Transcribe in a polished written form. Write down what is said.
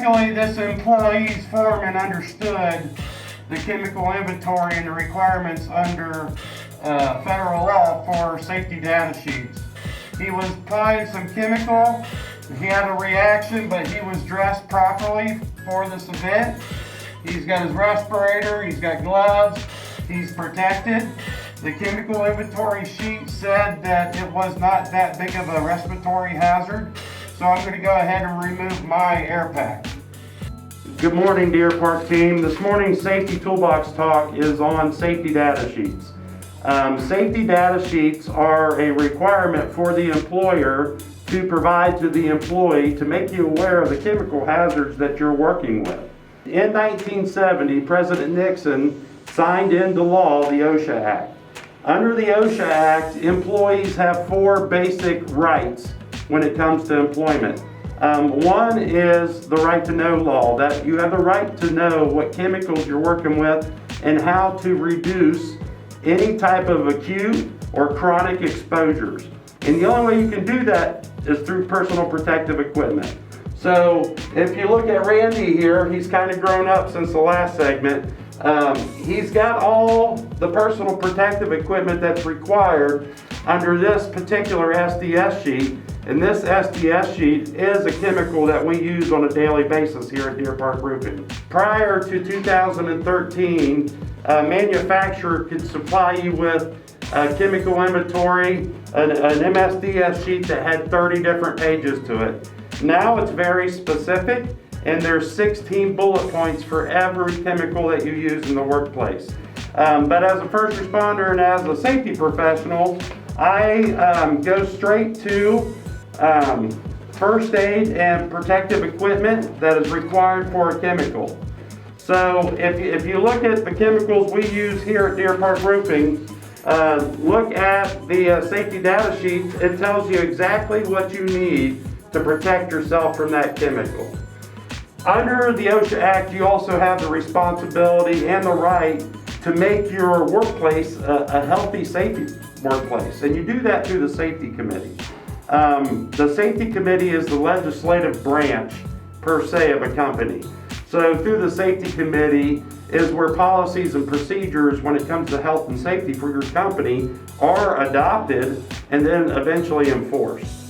Luckily, this employee's foreman understood the chemical inventory and the requirements under federal law for safety data sheets. He was applying some chemical. He had a reaction, but he was dressed properly for this event. He's got his respirator, he's got gloves, he's protected. The chemical inventory sheet said that it was not that big of a respiratory hazard, so I'm going to go ahead and remove my air pack. Good morning, Deer Park team. This morning's Safety Toolbox talk is on safety data sheets. Safety data sheets are a requirement for the employer to provide to the employee to make you aware of the chemical hazards that you're working with. In 1970, President Nixon signed into law the OSHA Act. Under the OSHA Act, employees have 4 basic rights when it comes to employment. One is the right to know law, that you have the right to know what chemicals you're working with and how to reduce any type of acute or chronic exposures. And the only way you can do that is through personal protective equipment. So if you look at Randy here, he's kind of grown up since the last segment. He's got all the personal protective equipment that's required under this particular SDS sheet. And this SDS sheet is a chemical that we use on a daily basis here at Deer Park Roofing. Prior to 2013, a manufacturer could supply you with a chemical inventory, an MSDS sheet that had 30 different pages to it. Now it's very specific, and there's 16 bullet points for every chemical that you use in the workplace. But as a first responder and as a safety professional, I go straight to first aid and protective equipment that is required for a chemical. So if you look at the chemicals we use here at Deer Park Roofing, look at the safety data sheet. It tells you exactly what you need to protect yourself from that chemical. Under the OSHA Act, you also have the responsibility and the right to make your workplace a healthy, safety workplace, and you do that through the Safety Committee. The Safety Committee is the legislative branch, per se, of a company. So through the Safety Committee is where policies and procedures when it comes to health and safety for your company are adopted and then eventually enforced.